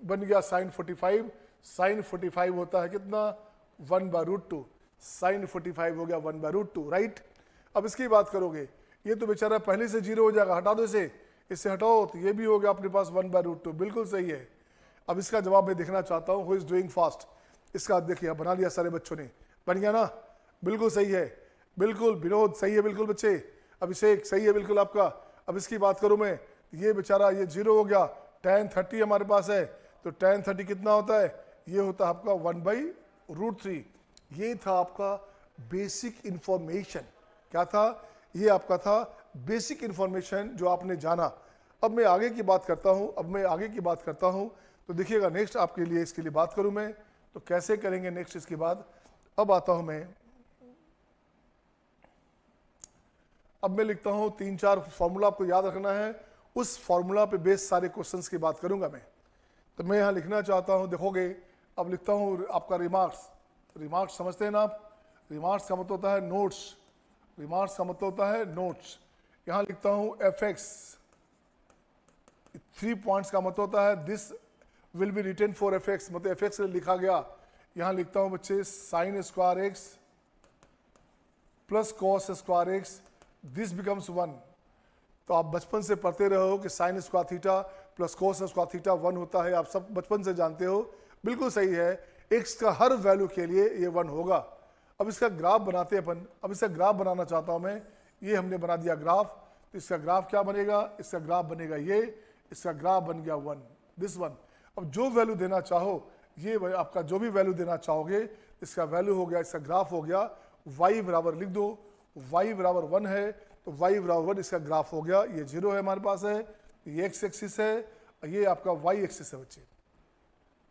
बन गया साइन 45। साइन 45 होता है कितना 1/√2, साइन 45 हो गया 1/√2, राइट। अब इसकी बात करोगे, ये तो बेचारा पहले से 0 हो जाएगा, हटा दो इसे, इससे हटाओ तो ये भी हो गया अपने पास 1/√2, बिल्कुल सही है। अब इसका जवाब मैं देखना चाहता हूँ, हु इज डूइंग फास्ट। इसका देखिए बना लिया सारे बच्चों ने, बन गया ना, बिल्कुल सही है, बिल्कुल विनोद सही है, बिल्कुल बच्चे। अभिषेक सही है बिल्कुल आपका। अब इसकी बात करूँ मैं, ये बेचारा ये 0 हो गया, tan 30 हमारे पास है, तो tan 30 कितना होता है, ये होता है आपका 1/√3। ये था आपका बेसिक इंफॉर्मेशन। क्या था, ये आपका था बेसिक इंफॉर्मेशन जो आपने जाना। अब मैं आगे की बात करता हूं, तो देखिएगा नेक्स्ट आपके लिए, इसके लिए बात करूं मैं तो कैसे करेंगे नेक्स्ट इसके बाद। अब आता हूं मैं, अब मैं लिखता हूं 3-4 फॉर्मूला आपको याद रखना है, उस फॉर्मूला पे बेस सारे क्वेश्चंस की बात करूंगा मैं। तो मैं यहां लिखना चाहता हूं, देखोगे अब लिखता हूं आपका रिमार्क्स। रिमार्क्स समझते हैं ना आप, रिमार्क्स का मतलब होता है नोट्स, रिमार्क्स का मतलब होता है नोट्स। यहां लिखता हूं fx, 3 पॉइंट्स का मतलब होता है this will be written for fx, मतलब fx लिखा गया। यहां लिखता हूं बच्चे sine square x plus cos square x, this becomes 1। तो आप बचपन से पढ़ते रहे हो कि sine square theta plus cos square theta 1 होता है, आप सब बचपन से जानते हो, बिल्कुल सही है। x का हर वैल्यू के लिए ये 1 होगा। अब इसका ग्राफ बनाते हैं अपन। अब इसका ग्राफ बनाना चाहता हूं मैं, ये हमने बना दिया ग्राफ। तो इसका ग्राफ क्या बनेगा, इसका ग्राफ बनेगा ये, इसका ग्राफ बन गया 1, दिस 1। अब जो वैल्यू देना चाहो, ये आपका जो भी वैल्यू देना चाहोगे, इसका वैल्यू हो गया, इसका ग्राफ हो गया y बराबर लिख दो, y बराबर 1 है तो y बराबर 1 इसका ग्राफ हो गया। ये 0 है हमारे पास है, ये x एक्सिस है, ये आपका y एक्सिस है बच्चे।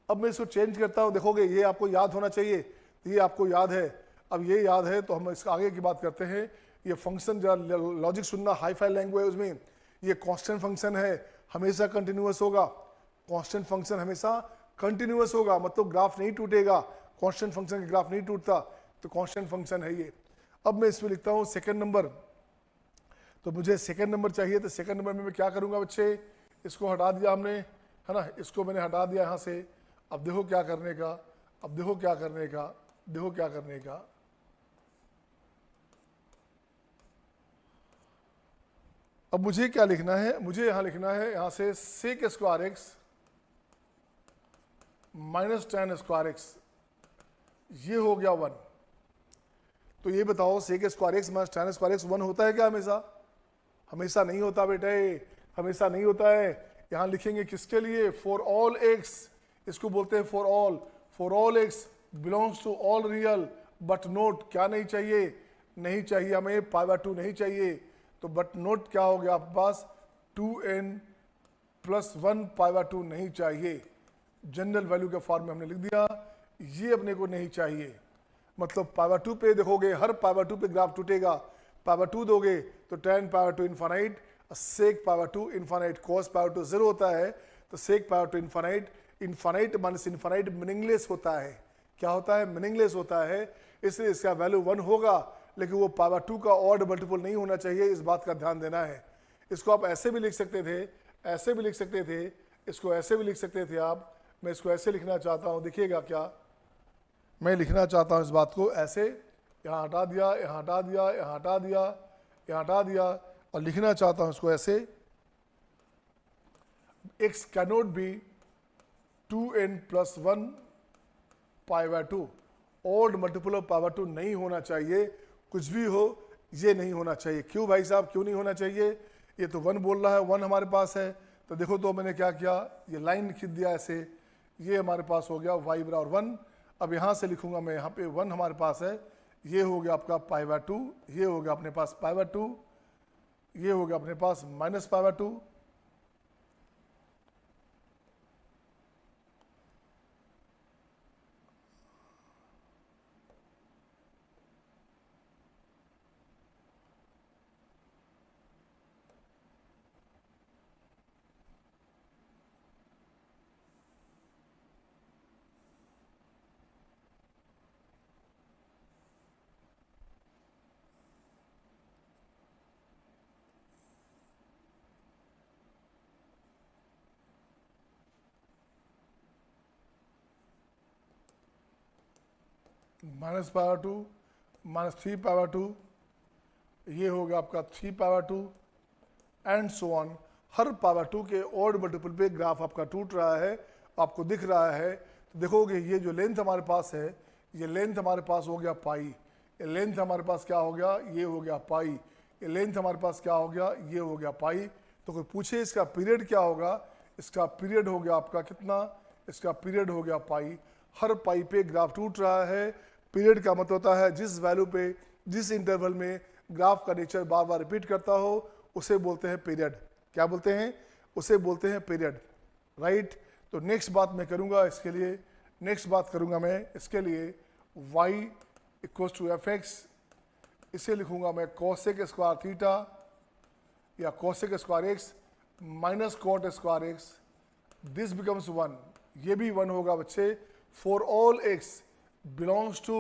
अब मैं इसको चेंज करता हूँ, देखोगे ये आपको याद होना चाहिए, तो ये आपको याद है। अब ये याद है तो हम इसका आगे की बात करते हैं। ये फंक्शन जरा लॉजिक सुनना, हाई फाई लैंग्वेज में, ये कांस्टेंट फंक्शन है, हमेशा कंटिन्यूअस होगा। कांस्टेंट फंक्शन हमेशा कंटिन्यूअस होगा, मतलब ग्राफ नहीं टूटेगा, कांस्टेंट फंक्शन का ग्राफ नहीं टूटता, तो कांस्टेंट फंक्शन है ये। अब मैं इसमें लिखता हूँ सेकंड नंबर, तो तो मुझे सेकंड नंबर चाहिए, तो सेकंड नंबर में मैं क्या करूंगा बच्चे, इसको हटा दिया हमने, है ना, इसको मैंने हटा दिया यहाँ से। अब देखो क्या करने का, अब देखो क्या करने का, देखो क्या करने का। अब मुझे क्या लिखना है, मुझे यहाँ लिखना है, यहाँ से sec square X minus tan square X, ये हो गया 1। तो ये बताओ sec square X minus tan square X 1 होता है क्या हमेशा? हमेशा नहीं होता बेटे, हमेशा नहीं होता है। यहाँ लिखेंगे किसके लिए, फॉर ऑल एक्स, इसको बोलते हैं for all X belongs to all real but not, क्या नहीं चाहिए, नहीं चाहिए हमें π/2 नहीं चाहिए। तो बट नोट क्या हो गया आपके पास, 2n + 1 π/2 नहीं चाहिए। जनरल वैल्यू के फॉर्म में हमने लिख दिया, ये अपने को नहीं चाहिए। मतलब π/2 पे देखोगे, हर π/2 पे ग्राफ टूटेगा। π/2 दोगे तो tan π/2 infinite, sec π/2 infinite, cos π/2 0 होता है, तो sec π/2 infinite, infinite minus infinite meaningless होता है। क्या होता है, मीनिंगलेस होता है, इसलिए इसका वैल्यू 1 होगा, लेकिन वो π/2 का ऑड मल्टीपल नहीं होना चाहिए, इस बात का ध्यान देना है। इसको आप ऐसे भी लिख सकते थे, ऐसे भी लिख सकते थे, इसको ऐसे भी लिख सकते थे आप। मैं इसको ऐसे लिखना चाहता हूँ, देखिएगा क्या मैं लिखना चाहता हूँ इस बात को ऐसे, यहाँ हटा दिया, यहाँ हटा दिया, यहाँ हटा दिया, यहाँ हटा दिया, और लिखना चाहता हूँ इसको ऐसे, x cannot be 2n + 1 π/2, odd multiple of π/2 नहीं होना चाहिए, कुछ भी हो ये नहीं होना चाहिए। क्यों भाई साहब, क्यों नहीं होना चाहिए? ये तो 1 बोल रहा है, 1 हमारे पास है, तो देखो तो मैंने क्या किया, ये लाइन खींच दिया ऐसे, ये हमारे पास हो गया y = 1। अब यहाँ से लिखूंगा मैं, यहाँ पे 1 हमारे पास है, ये हो गया आपका π/2, ये हो गया अपने पास π/2, ये हो गया अपने पास -π/2। -π/2 -3π/2, ये हो गया आपका 3π/2 एंड सो ऑन। हर π/2 के ऑड मल्टीपल पे ग्राफ आपका टूट रहा है, आपको दिख रहा है। तो देखोगे ये जो लेंथ हमारे पास है, ये लेंथ हमारे पास हो गया पाई, ये लेंथ हमारे पास क्या हो गया, ये हो गया पाई, ये लेंथ हमारे पास क्या हो गया, ये हो गया पाई। तो कोई पूछे इसका पीरियड क्या होगा, इसका पीरियड हो गया आपका कितना, इसका पीरियड हो गया पाई। हर पाई पे ग्राफ टूट रहा है। पीरियड का मतलब होता है जिस वैल्यू पे, जिस इंटरवल में ग्राफ का नेचर बार बार रिपीट करता हो, उसे बोलते हैं पीरियड। क्या बोलते हैं, उसे बोलते हैं पीरियड, राइट। तो नेक्स्ट बात मैं करूंगा इसके लिए, नेक्स्ट बात करूंगा मैं इसके लिए, y = fx, इसे लिखूंगा मैं cosec स्क्वायर थीटा या cosec square x minus cot square x, this becomes 1, ये भी 1 होगा बच्चे। For all x belongs to,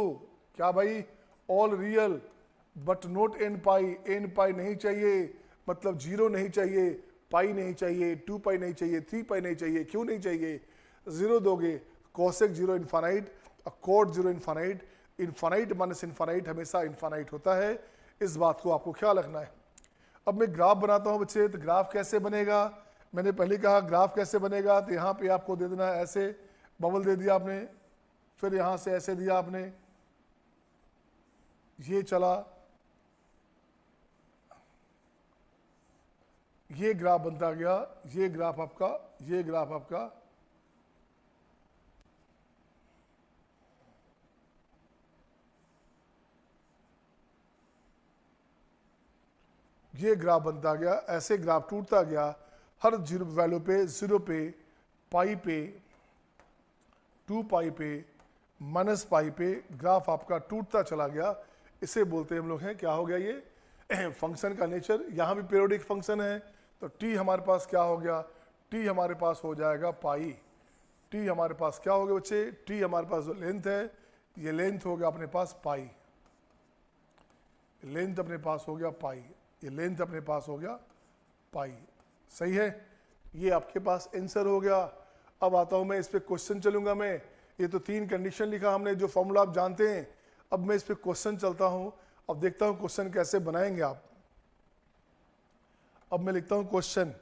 क्या भाई, all real but not n pi नहीं चाहिए, मतलब 0 नहीं चाहिए, पाई नहीं चाहिए, 2 पाई नहीं चाहिए, 3 पाई नहीं चाहिए। क्यों नहीं चाहिए, 0 दोगे, cosec 0 infinite, cot 0 infinite, infinite minus infinite हमेशा इन्फानाइट होता है, इस बात को आपको ख्याल रखना है। अब मैं ग्राफ बनाता हूँ बच्चे, तो ग्राफ कैसे बनेगा, मैंने पहले कहा ग्राफ कैसे बनेगा, तो यहाँ पे आपको दे देना है ऐसे, बबल दे दिया आपने, फिर यहाँ से ऐसे दिया आपने, ये चला, ये ग्राफ बनता गया, ये ग्राफ आपका, ये ग्राफ आपका, ये ग्राफ बनता गया, ऐसे ग्राफ टूटता गया। हर 0 वैल्यू पे, 0 पे, पाई पे, 2 पाई पे, माइनस पाई पे ग्राफ आपका टूटता चला गया। इसे बोलते हैं हम लोग हैं, क्या हो गया ये फंक्शन का नेचर। यहाँ भी पीरियोडिक फंक्शन है, तो टी हमारे पास क्या हो गया, टी हमारे पास हो जाएगा पाई। टी हमारे पास क्या हो गया बच्चे, टी हमारे पास जो लेंथ है, ये लेंथ हो गया अपने पास पाई, लेंथ अपने पास हो गया पाई। ये लेंथ अपने पास हो गया पाई। सही है, ये आपके पास आंसर हो गया। अब आता हूं मैं इस पे क्वेश्चन चलूंगा मैं। ये तो 3 कंडीशन लिखा हमने, जो फॉर्मूला आप जानते हैं। अब मैं इस पे क्वेश्चन चलता हूं, अब देखता हूं क्वेश्चन कैसे बनाएंगे आप। अब मैं लिखता हूं क्वेश्चन।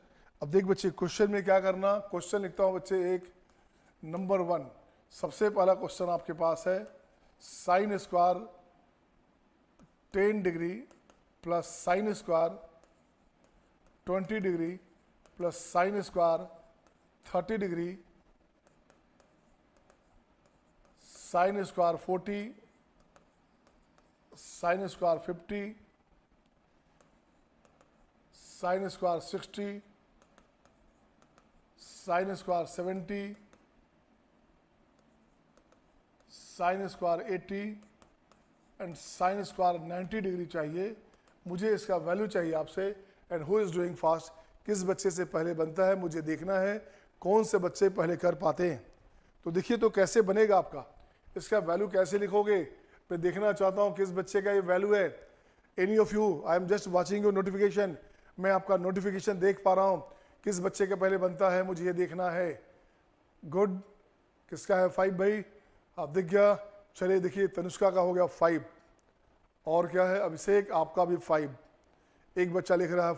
अब देख बच्चे, क्वेश्चन में क्या करना, क्वेश्चन लिखता हूं बच्चे। एक नंबर 1, सबसे पहला क्वेश्चन आपके पास है sine square 10 degree plus sine square 20 degree plus sine square 30 degree sine square 40 sine square 50 sine square 60 sine square 70 sine square 80 and sine square 90 degree चाहिए। मुझे इसका वैल्यू चाहिए आपसे। And who is doing fast, किस बच्चे से पहले बनता है मुझे देखना है, कौन से बच्चे पहले कर पाते हैं। तो देखिए तो कैसे बनेगा आपका, इसका वैल्यू कैसे लिखोगे, मैं देखना चाहता हूँ किस बच्चे का ये वैल्यू है। Any of you, I am just watching your notification, मैं आपका नोटिफिकेशन देख पा रहा हूँ। किस बच्चे का पहले बनता है मुझे ये देखना है। गुड, किसका है 5 भाई, आप दिख गया। चलिए देखिए, तनुष्का का हो गया 5, और क्या है अभिषेक, आपका भी 5। एक बच्चा लिख रहा है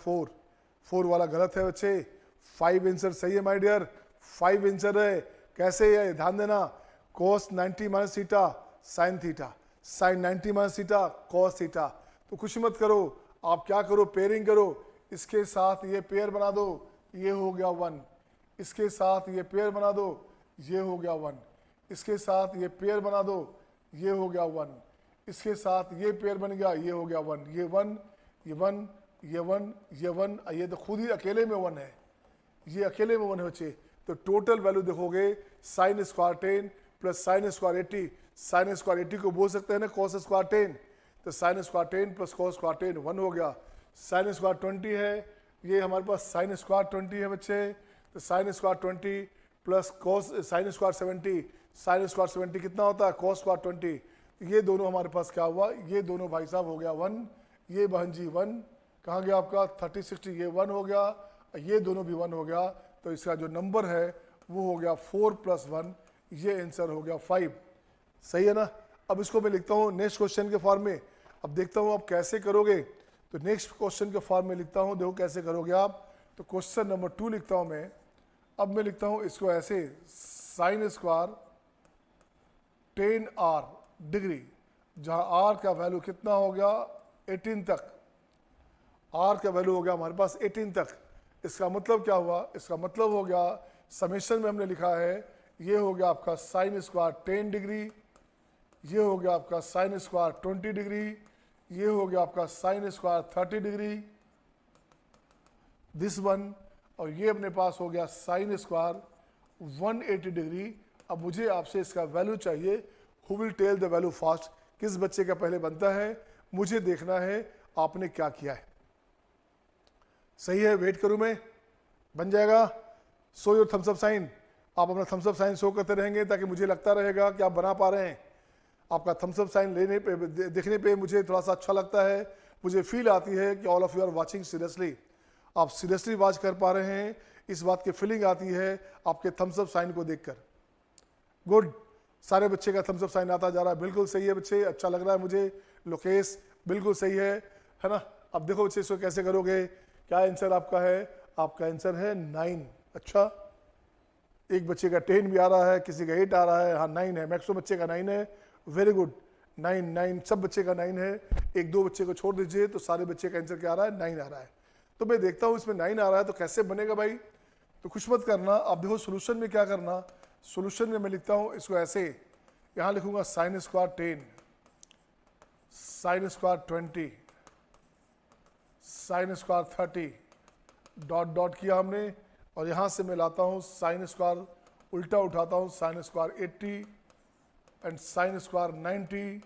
4 वाला गलत है बच्चे, 5 आंसर सही है माय डियर, 5 आंसर है। कैसे है ध्यान देना, cos 90 minus theta sine theta, sine 90 minus theta cos theta. तो कुछ मत करो, आप क्या करो, पेयरिंग करो, इसके साथ ये पेयर बना दो, ये हो गया 1, इसके साथ ये पेयर बना दो, ये हो गया 1, इसके साथ ये पेयर बना दो, ये हो गया 1, इसके साथ ये पेयर बन गया, ये हो गया 1, ये 1, ये 1, ये 1, ये 1, ये तो खुद ही अकेले में 1 है, ये अकेले में 1 है बच्चे। तो टोटल वैल्यू देखोगे sine square 10 plus sine square 80, sine square 80 को बोल सकते हैं ना कॉस स्क्वायर 10, तो sine square 10 plus cos square 10 1 हो गया। साइन स्क्वायर 20 है, ये हमारे पास साइन स्क्वायर 20 है बच्चे, तो sine square 20 plus cos sine square 70, sine square 70 कितना होता है कॉस स्क्वायर 20। ये दोनों हमारे पास क्या हुआ, ये दोनों भाई साहब हो गया 1, ये बहन जी 1, कहाँ गया आपका 30 60, ये 1 हो गया, ये दोनों भी 1 हो गया। तो इसका जो नंबर है वो हो गया 4 + 1, ये आंसर हो गया 5। सही है ना। अब इसको मैं लिखता हूँ नेक्स्ट क्वेश्चन के फॉर्म में। अब देखता हूँ आप कैसे करोगे। तो नेक्स्ट क्वेश्चन के फॉर्म में लिखता हूँ, देखो कैसे करोगे आप। तो क्वेश्चन नंबर 2 लिखता हूँ मैं। अब मैं लिखता हूँ इसको ऐसे, साइन स्क्वायर 10r डिग्री, जहाँ r का वैल्यू कितना हो गया 18 तक, r का वैल्यू हो गया हमारे पास 18 तक। इसका मतलब क्या हुआ, इसका मतलब हो गया समेशन में हमने लिखा है, ये हो गया आपका साइन स्क्वायर 10 डिग्री, ये हो गया आपका साइन स्क्वायर 20 डिग्री, ये हो गया आपका sine square 30 degree, this one, और ये अपने पास हो गया साइन स्क्वायर 180 डिग्री। अब मुझे आपसे इसका वैल्यू चाहिए। Who will tell the value fast, किस बच्चे का पहले बनता है मुझे देखना है आपने क्या किया है। सही है, वेट करूं मैं, बन जाएगा। Show your thumbs up sign, आप अपना थम्स अप साइन शो करते रहेंगे ताकि मुझे लगता रहेगा कि आप बना पा रहे हैं। आपका थम्स अप साइन लेने पे देखने पे मुझे थोड़ा सा अच्छा लगता है, मुझे फील आती है कि all of you are watching seriously, आप सीरियसली वॉच कर पा रहे हैं, इस बात की फीलिंग आती है आपके थम्स अप साइन को देखकर। गुड, सारे बच्चे का थम्स अप साइन आता जा रहा है, बिल्कुल सही है बच्चे, अच्छा लग रहा है मुझे। लोकेश बिल्कुल सही है ना। अब देखो बच्चे इसको कैसे करोगे, क्या आंसर आपका है, आपका आंसर है 9। अच्छा, एक बच्चे का 10 भी आ रहा है, किसी का 8 आ रहा है, हाँ 9 है, मैक्सिमम बच्चे का 9 है। वेरी गुड, 9 सब बच्चे का 9 है। एक दो बच्चे को छोड़ दीजिए तो सारे बच्चे का आंसर क्या आ रहा है 9 आ रहा है। तो मैं देखता हूँ इसमें 9 आ रहा है तो कैसे बनेगा भाई। तो कुछ मत करना, आप देखो सोल्यूशन में क्या करना। सोल्यूशन में मैं लिखता हूँ इसको ऐसे, यहाँ लिखूंगा sine square 10, sine square 20, sine square 30, dot dot किया हमने, और यहाँ से मैं लाता हूँ साइन स्क्वायर उल्टा उठाता हूँ, sine square 80 and sine square 90,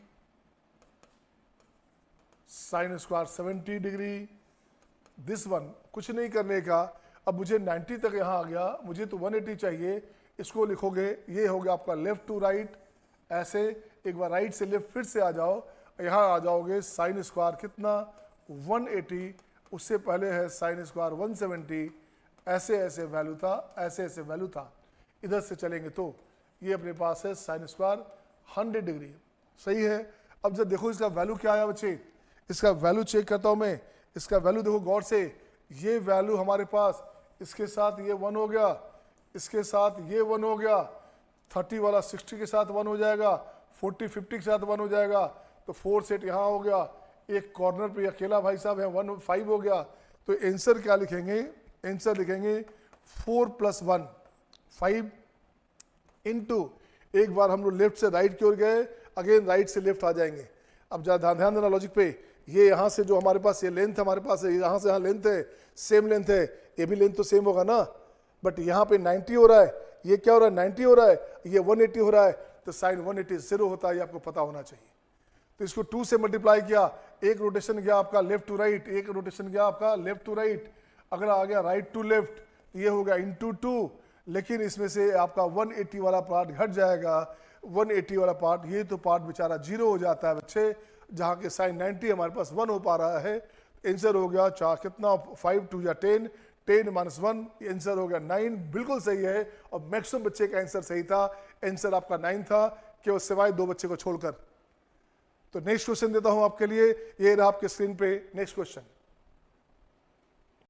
sine square 70 degree, this one. कुछ नहीं करने का। अब मुझे 90 तक यहाँ आ गया, मुझे तो 180 चाहिए। इसको लिखोगे, ये हो गया आपका लेफ्ट टू राइट, ऐसे एक बार राइट से लेफ्ट फिर से आ जाओ, यहाँ आ जाओगे साइन स्क्वायर कितना 180, उससे पहले है साइन स्क्वायर 170, ऐसे ऐसे वैल्यू था, ऐसे ऐसे वैल्यू था। इधर से चलेंगे तो ये अपने पास है साइन स्क्वायर 100 डिग्री, सही है। अब जब देखो इसका वैल्यू क्या आया बच्चे, इसका वैल्यू चेक करता हूं मैं। इसका वैल्यू देखो गौर से, ये वैल्यू हमारे पास, इसके साथ ये 1 हो गया, इसके साथ ये 1 हो गया, 30 वाला 60 के साथ 1 हो जाएगा, 40 50 के साथ 1 हो जाएगा, तो 4 सेट यहाँ हो गया, एक कॉर्नर पे अकेला भाई साहब है 1 5 हो गया। तो आंसर क्या लिखेंगे, आंसर लिखेंगे 4 + 1 5 इंटू, एक बार हम लोग लेफ्ट से राइट की ओर गए, अगेन राइट से लेफ्ट आ जाएंगे। अब ध्यान देना लॉजिक पे, ये यहाँ से जो हमारे पास ये लेंथ हमारे पास है, यहाँ से यहाँ लेंथ है, सेम लेंथ है, ये भी लेंथ तो सेम होगा ना, बट यहाँ पे 90 हो रहा है, ये क्या हो रहा है 90 हो रहा है, ये 180 हो रहा है, तो साइन 180 0 होता है, ये आपको पता होना चाहिए। तो इसको 2 से मल्टीप्लाई किया, एक रोटेशन गया आपका लेफ्ट टू राइट, एक रोटेशन गया आपका लेफ्ट टू राइट, अगला आ गया राइट टू लेफ्ट, ये हो गया इंटू 2, लेकिन इसमें से आपका 180 वाला पार्ट घट जाएगा, 180 वाला पार्ट, ये तो पार्ट बेचारा 0 हो जाता है बच्चे, जहाँ के साइन 90 हमारे पास 1 हो पा रहा है। आंसर हो गया चार कितना 5 2 या 10, 10 - 1, आंसर हो गया 9, बिल्कुल सही है। और मैक्सिमम बच्चे का आंसर सही था, आंसर आपका 9 था, केवल सिवाय 2 बच्चे को छोड़कर। तो नेक्स्ट क्वेश्चन देता हूं आपके लिए, ये रहा आपके स्क्रीन पे नेक्स्ट क्वेश्चन।